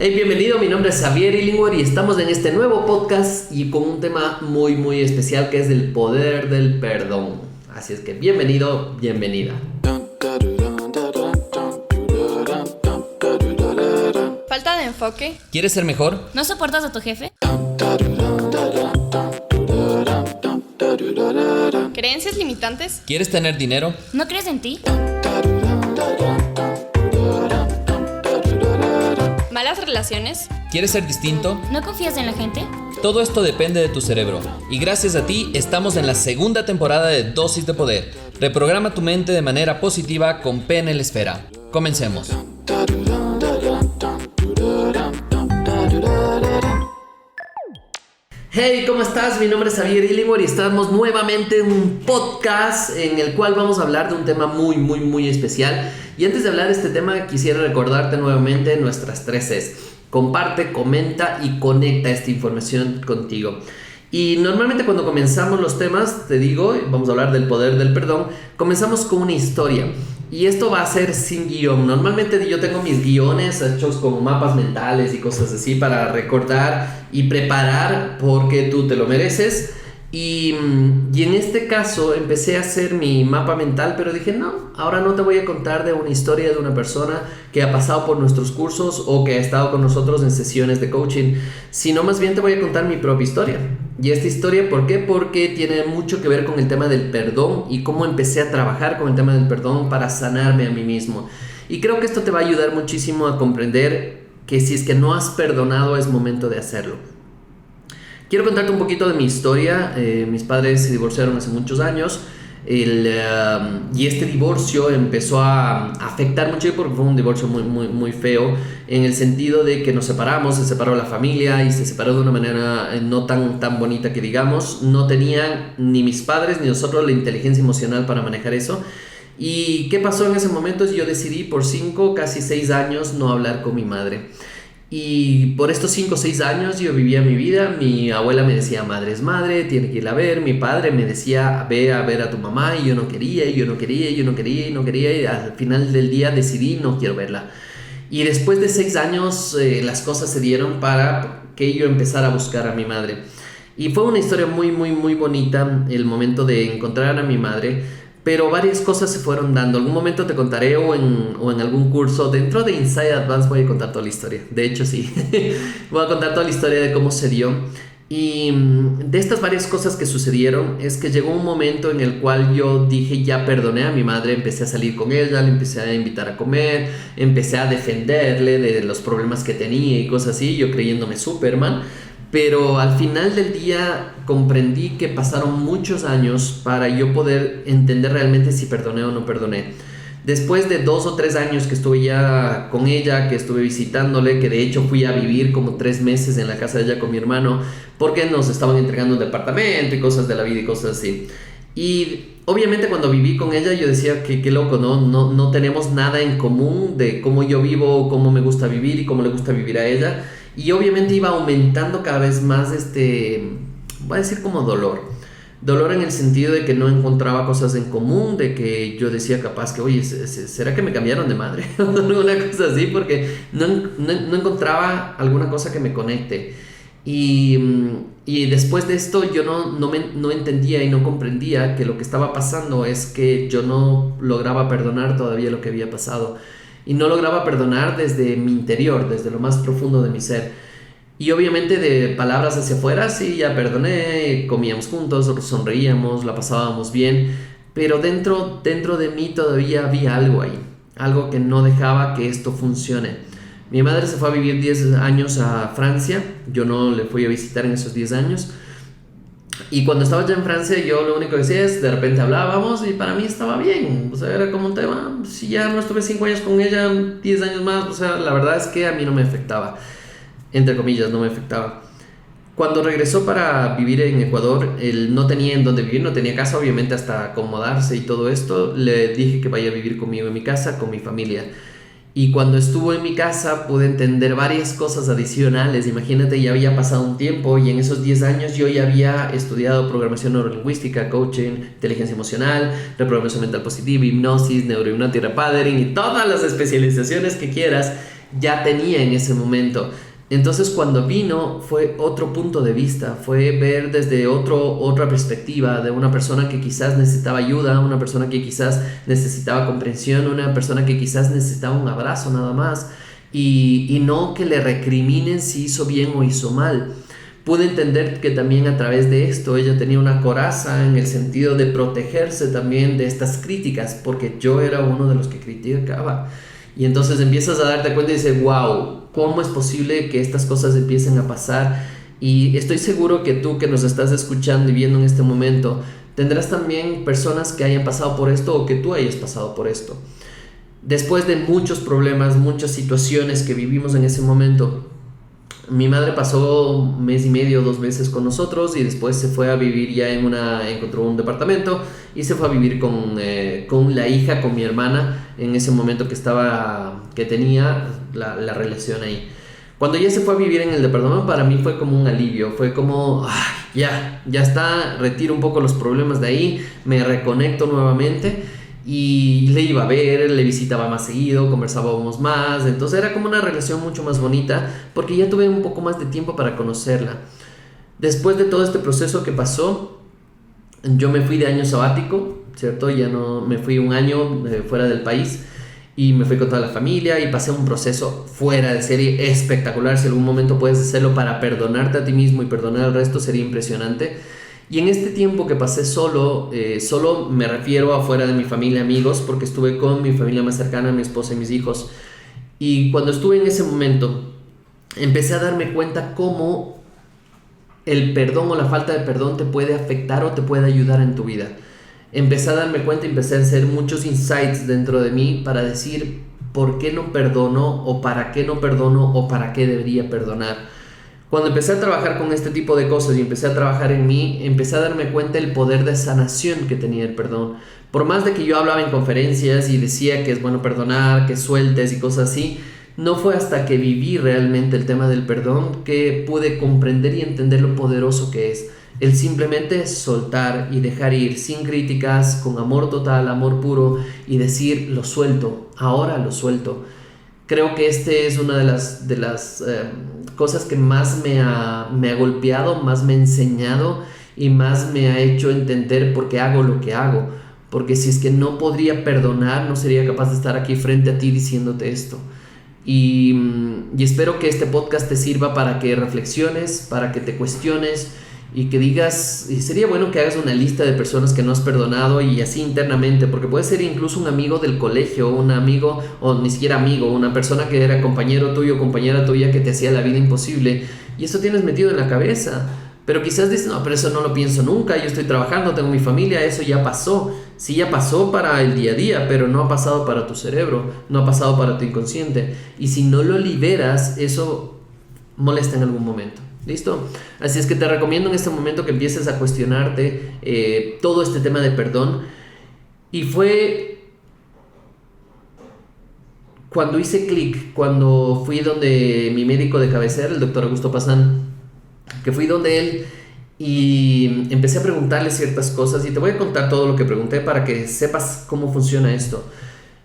Hey, bienvenido, mi nombre es Xavier Illingworth y estamos en este nuevo podcast y con un tema muy especial que es el poder del perdón. Así es que bienvenido, bienvenida. Falta de enfoque. ¿Quieres ser mejor? ¿No soportas a tu jefe? ¿Creencias limitantes? ¿Quieres tener dinero? ¿No crees en ti? ¿Malas relaciones? ¿Quieres ser distinto? ¿No confías en la gente? Todo esto depende de tu cerebro. Y gracias a ti estamos en la segunda temporada de Dosis de Poder. Reprograma tu mente de manera positiva con PNL Esfera. Comencemos. Hey, ¿cómo estás? Mi nombre es Xavier Illingworth y estamos nuevamente en un podcast en el cual vamos a hablar de un tema muy especial. Y antes de hablar de este tema, quisiera recordarte nuevamente nuestras 3 Cs. Comparte, comenta y conecta esta información contigo. Y normalmente cuando comenzamos los temas, te digo, vamos a hablar del poder del perdón, comenzamos con una historia. Y esto va a ser sin guión. Normalmente yo tengo mis guiones hechos con mapas mentales y cosas así para recordar y preparar porque tú te lo mereces. Y en este caso empecé a hacer mi mapa mental, pero dije no, ahora no te voy a contar de una historia de una persona que ha pasado por nuestros cursos o que ha estado con nosotros en sesiones de coaching, sino más bien te voy a contar mi propia historia. Y esta historia, ¿por qué? Porque tiene mucho que ver con el tema del perdón y cómo empecé a trabajar con el tema del perdón para sanarme a mí mismo. Y creo que esto te va a ayudar muchísimo a comprender que si es que no has perdonado es momento de hacerlo. Quiero contarte un poquito de mi historia. Mis padres se divorciaron hace muchos años y este divorcio empezó a afectar mucho porque fue un divorcio muy feo en el sentido de que nos separamos, se separó la familia y se separó de una manera no tan bonita que digamos. No tenían ni mis padres ni nosotros la inteligencia emocional para manejar eso. ¿Y qué pasó en ese momento? Yo decidí por 5, casi 6 años no hablar con mi madre. Y por estos 5 o 6 años yo vivía mi vida. Mi abuela me decía, madre es madre, tiene que ir a ver. Mi padre me decía, ve a ver a tu mamá. Y yo no quería. Y al final del día decidí, no quiero verla. Y después de 6 años las cosas se dieron para que yo empezara a buscar a mi madre. Y fue una historia muy bonita el momento de encontrar a mi madre. Pero varias cosas se fueron dando. Algún momento te contaré o en algún curso. Dentro de Inside Advance voy a contar toda la historia. De hecho, sí. Voy a contar toda la historia de cómo se dio. Y de estas varias cosas que sucedieron es que llegó un momento en el cual yo dije, ya perdoné a mi madre. Empecé a salir con ella, le empecé a invitar a comer. Empecé a defenderle de los problemas que tenía y cosas así. Yo creyéndome Superman. Pero al final del día comprendí que pasaron muchos años para yo poder entender realmente si perdoné o no perdoné. Después de 2 o 3 años que estuve ya con ella, que estuve visitándole, que de hecho fui a vivir como 3 meses en la casa de ella con mi hermano, porque nos estaban entregando un departamento y cosas de la vida y cosas así. Y obviamente cuando viví con ella yo decía que qué loco, no tenemos nada en común de cómo yo vivo, cómo me gusta vivir y cómo le gusta vivir a ella. Y obviamente iba aumentando cada vez más voy a decir como dolor en el sentido de que no encontraba cosas en común, de que yo decía capaz que, oye, ¿será que me cambiaron de madre? Una cosa así, porque no encontraba alguna cosa que me conecte. Y después de esto yo no entendía y no comprendía que lo que estaba pasando es que yo no lograba perdonar todavía lo que había pasado. Y no lograba perdonar desde mi interior, desde lo más profundo de mi ser. Y obviamente de palabras hacia afuera, sí, ya perdoné, comíamos juntos, sonreíamos, la pasábamos bien. Pero dentro de mí todavía había algo ahí, algo que no dejaba que esto funcione. Mi madre se fue a vivir 10 años a Francia, yo no le fui a visitar en esos 10 años. Y cuando estaba ya en Francia, yo lo único que decía es, de repente hablábamos y para mí estaba bien. O sea, era como un tema, si ya no estuve 5 años con ella, 10 años más, o sea, la verdad es que a mí no me afectaba. Entre comillas, no me afectaba. Cuando regresó para vivir en Ecuador, él no tenía en dónde vivir, no tenía casa, obviamente hasta acomodarse y todo esto. Le dije que vaya a vivir conmigo en mi casa, con mi familia. Y cuando estuvo en mi casa pude entender varias cosas adicionales. Imagínate, ya había pasado un tiempo y en esos 10 años yo ya había estudiado programación neurolingüística, coaching, inteligencia emocional, reprogramación mental positiva, hipnosis, neurohipnoterapia, paddling y todas las especializaciones que quieras. ya tenía en ese momento. Entonces cuando vino fue otro punto de vista, fue ver desde otra perspectiva de una persona que quizás necesitaba ayuda, una persona que quizás necesitaba comprensión, una persona que quizás necesitaba un abrazo nada más, y no que le recriminen si hizo bien o hizo mal. Pude entender que también a través de esto ella tenía una coraza en el sentido de protegerse también de estas críticas, porque yo era uno de los que criticaba. Y entonces empiezas a darte cuenta y dices, wow, ¿cómo es posible que estas cosas empiecen a pasar? Y estoy seguro que tú que nos estás escuchando y viendo en este momento, tendrás también personas que hayan pasado por esto o que tú hayas pasado por esto. Después de muchos problemas, muchas situaciones que vivimos en ese momento, mi madre pasó 1 mes y medio, 2 meses con nosotros y después se fue a vivir ya encontró un departamento y se fue a vivir con la hija, con mi hermana, en ese momento que tenía la relación ahí. Cuando ella se fue a vivir en el departamento, para mí fue como un alivio, fue como, ya está, retiro un poco los problemas de ahí, me reconecto nuevamente. Y le iba a ver, le visitaba más seguido, conversábamos más, entonces era como una relación mucho más bonita porque ya tuve un poco más de tiempo para conocerla. Después de todo este proceso que pasó, yo me fui de año sabático, ¿cierto? Ya no me fui 1 año fuera del país y me fui con toda la familia y pasé un proceso fuera de serie espectacular. Si algún momento puedes hacerlo para perdonarte a ti mismo y perdonar al resto, sería impresionante. Y en este tiempo que pasé solo me refiero a fuera de mi familia, amigos, porque estuve con mi familia más cercana, mi esposa y mis hijos. Y cuando estuve en ese momento, empecé a darme cuenta cómo el perdón o la falta de perdón te puede afectar o te puede ayudar en tu vida. Empecé a darme cuenta y empecé a hacer muchos insights dentro de mí para decir por qué no perdono o para qué no perdono o para qué debería perdonar. Cuando empecé a trabajar con este tipo de cosas y empecé a trabajar en mí, empecé a darme cuenta del poder de sanación que tenía el perdón. Por más de que yo hablaba en conferencias y decía que es bueno perdonar, que sueltes y cosas así, no fue hasta que viví realmente el tema del perdón que pude comprender y entender lo poderoso que es. El simplemente soltar y dejar ir sin críticas, con amor total, amor puro y decir lo suelto, ahora lo suelto. Creo que este es una de las cosas que más me ha golpeado, más me ha enseñado y más me ha hecho entender por qué hago lo que hago. Porque si es que no podría perdonar, no sería capaz de estar aquí frente a ti diciéndote esto. Y espero que este podcast te sirva para que reflexiones, para que te cuestiones y que digas, y sería bueno que hagas una lista de personas que no has perdonado y así internamente, porque puede ser incluso un amigo del colegio, un amigo o ni siquiera amigo, una persona que era compañero tuyo o compañera tuya que te hacía la vida imposible y eso tienes metido en la cabeza, pero quizás dices, no, pero eso no lo pienso nunca, yo estoy trabajando, tengo mi familia, eso ya pasó. Sí, ya pasó para el día a día, pero no ha pasado para tu cerebro, no ha pasado para tu inconsciente, y si no lo liberas, eso molesta en algún momento. ¿Listo? Así es que te recomiendo en este momento que empieces a cuestionarte todo este tema de perdón. Y fue cuando hice clic, cuando fui donde mi médico de cabecera, el doctor Augusto Pazán, que fui donde él y empecé a preguntarle ciertas cosas. Y te voy a contar todo lo que pregunté para que sepas cómo funciona esto.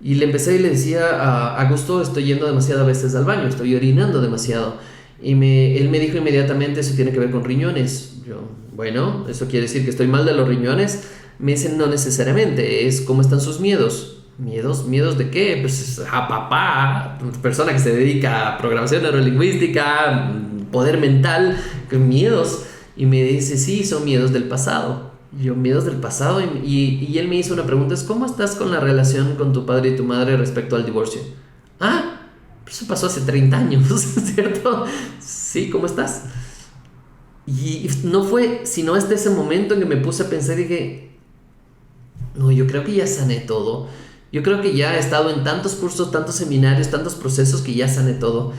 Y le empecé y le decía a Augusto, estoy yendo demasiadas veces al baño, estoy orinando demasiado. Y él me dijo inmediatamente, eso tiene que ver con riñones. Yo, bueno, ¿eso quiere decir que estoy mal de los riñones? Me dicen, no necesariamente, es cómo están sus miedos. ¿Miedos? ¿Miedos de qué? Pues a papá, persona que se dedica a programación neurolingüística, poder mental, miedos. Y me dice, sí, son miedos del pasado. Yo, miedos del pasado. Y él me hizo una pregunta, es, ¿cómo estás con la relación con tu padre y tu madre respecto al divorcio? Eso pasó hace 30 años, ¿cierto? Sí, ¿cómo estás? Y no fue sino hasta ese momento en que me puse a pensar y dije, no, yo creo que ya sané todo. Yo creo que ya he estado en tantos cursos, tantos seminarios, tantos procesos que ya sané todo.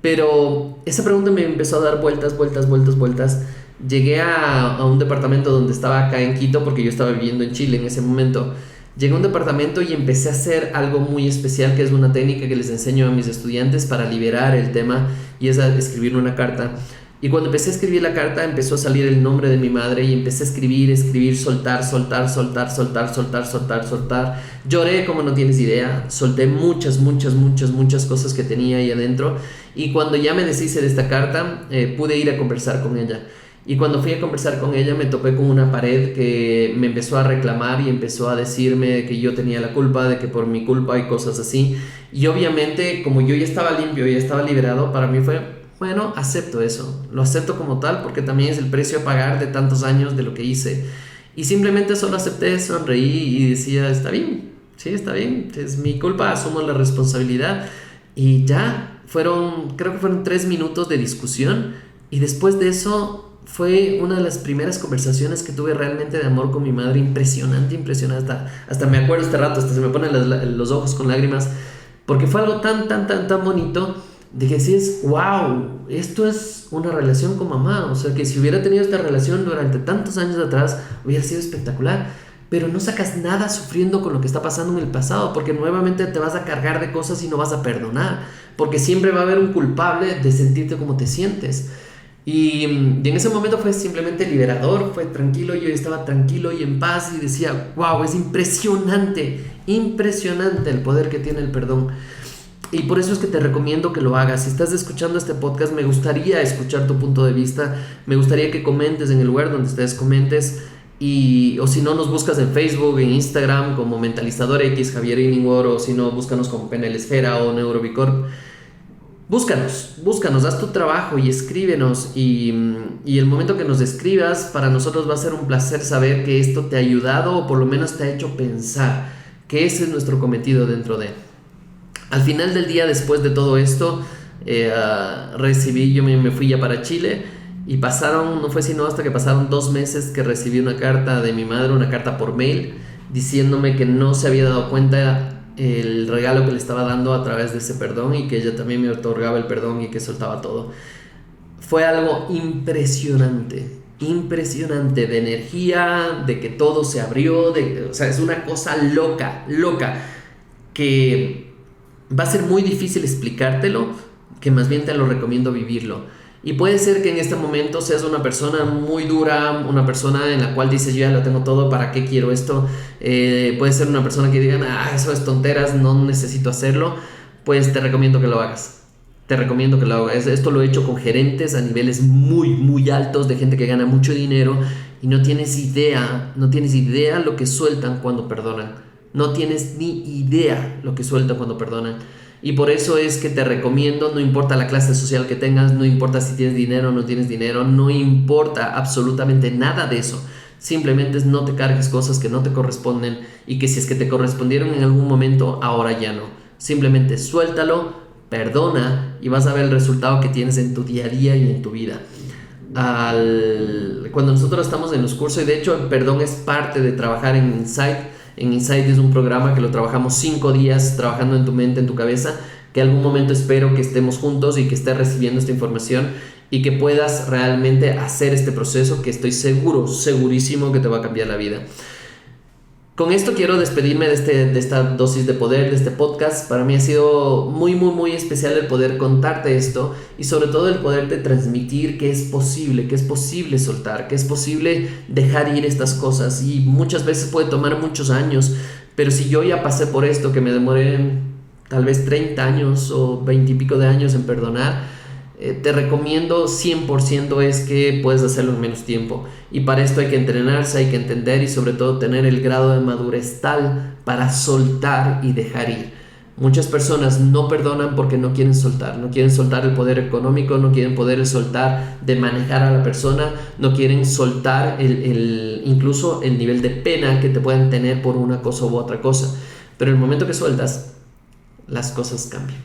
Pero esa pregunta me empezó a dar vueltas. Llegué a un departamento donde estaba acá en Quito, porque yo estaba viviendo en Chile en ese momento. Llegué a un departamento y empecé a hacer algo muy especial, que es una técnica que les enseño a mis estudiantes para liberar el tema, y es a escribir una carta. Y cuando empecé a escribir la carta, empezó a salir el nombre de mi madre y empecé a escribir, soltar. Lloré como no tienes idea, solté muchas cosas que tenía ahí adentro. Y cuando ya me deshice de esta carta, pude ir a conversar con ella. Y cuando fui a conversar con ella me topé con una pared que me empezó a reclamar y empezó a decirme que yo tenía la culpa, de que por mi culpa y cosas así. Y obviamente, como yo ya estaba limpio, ya estaba liberado, para mí fue... Bueno, acepto eso, lo acepto como tal porque también es el precio a pagar de tantos años de lo que hice. Y simplemente solo acepté, sonreí y decía, está bien, sí, está bien, es mi culpa, asumo la responsabilidad. Y ya, creo que fueron 3 minutos de discusión y después de eso fue una de las primeras conversaciones que tuve realmente de amor con mi madre, impresionante, hasta me acuerdo este rato, hasta se me ponen los ojos con lágrimas, porque fue algo tan bonito. De que decís, wow, esto es una relación con mamá. O sea, que si hubiera tenido esta relación durante tantos años atrás, hubiera sido espectacular. Pero no sacas nada sufriendo con lo que está pasando en el pasado, porque nuevamente te vas a cargar de cosas y no vas a perdonar. Porque siempre va a haber un culpable de sentirte como te sientes. Y en ese momento fue simplemente liberador, fue tranquilo, yo estaba tranquilo y en paz y decía, wow, es impresionante el poder que tiene el perdón. Y por eso es que te recomiendo que lo hagas. Si estás escuchando este podcast, me gustaría escuchar tu punto de vista. Me gustaría que comentes en el lugar donde estés, comentes. O si no, nos buscas en Facebook, en Instagram como Mentalizador X, Javier Illingworth, o si no, búscanos como PNL Esfera o Neurobicorp. Búscanos, haz tu trabajo y escríbenos. Y el momento que nos escribas, para nosotros va a ser un placer saber que esto te ha ayudado o por lo menos te ha hecho pensar que ese es nuestro cometido dentro de... Al final del día, después de todo esto, yo me fui ya para Chile y no fue sino hasta que pasaron 2 meses que recibí una carta de mi madre, una carta por mail, diciéndome que no se había dado cuenta el regalo que le estaba dando a través de ese perdón y que ella también me otorgaba el perdón y que soltaba todo. Fue algo impresionante de energía, de que todo se abrió, o sea, es una cosa loca, que... va a ser muy difícil explicártelo, que más bien te lo recomiendo vivirlo. Y puede ser que en este momento seas una persona muy dura, una persona en la cual dices, yo ya lo tengo todo, ¿para qué quiero esto? Puede ser una persona que digan, eso es tonteras, no necesito hacerlo. Pues te recomiendo que lo hagas. Esto lo he hecho con gerentes a niveles muy altos, de gente que gana mucho dinero, y no tienes idea lo que sueltan cuando perdonan. No tienes ni idea lo que sueltan cuando perdonan. Y por eso es que te recomiendo, no importa la clase social que tengas, no importa si tienes dinero o no tienes dinero, no importa absolutamente nada de eso. Simplemente no te cargues cosas que no te corresponden y que si es que te correspondieron en algún momento, ahora ya no. Simplemente suéltalo, perdona y vas a ver el resultado que tienes en tu día a día y en tu vida. Cuando nosotros estamos en los cursos, y de hecho el perdón es parte de trabajar en Insight. En Insight es un programa que lo trabajamos 5 días trabajando en tu mente, en tu cabeza, que algún momento espero que estemos juntos y que estés recibiendo esta información y que puedas realmente hacer este proceso que estoy segurísimo que te va a cambiar la vida. Con esto quiero despedirme de esta dosis de poder, de este podcast. Para mí ha sido muy especial el poder contarte esto y sobre todo el poderte transmitir que es posible soltar, que es posible dejar ir estas cosas, y muchas veces puede tomar muchos años, pero si yo ya pasé por esto, que me demoré tal vez 30 años o 20 y pico de años en perdonar, te recomiendo 100% es que puedes hacerlo en menos tiempo. Y para esto hay que entrenarse, hay que entender y sobre todo tener el grado de madurez tal para soltar y dejar ir. Muchas personas no perdonan porque no quieren soltar el poder económico, no quieren poder soltar de manejar a la persona, no quieren soltar incluso el nivel de pena que te pueden tener por una cosa u otra cosa. Pero el momento que sueltas, las cosas cambian.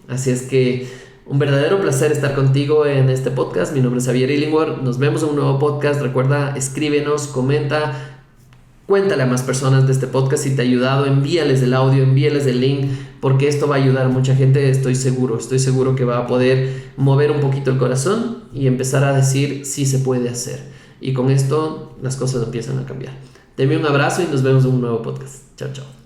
Así es que un verdadero placer estar contigo en este podcast. Mi nombre es Javier Illingworth. Nos vemos en un nuevo podcast. Recuerda, escríbenos, comenta, cuéntale a más personas de este podcast si te ha ayudado. Envíales el audio, envíales el link, porque esto va a ayudar a mucha gente. Estoy seguro que va a poder mover un poquito el corazón y empezar a decir sí se puede hacer. Y con esto las cosas empiezan a cambiar. Te envío un abrazo y nos vemos en un nuevo podcast. Chao.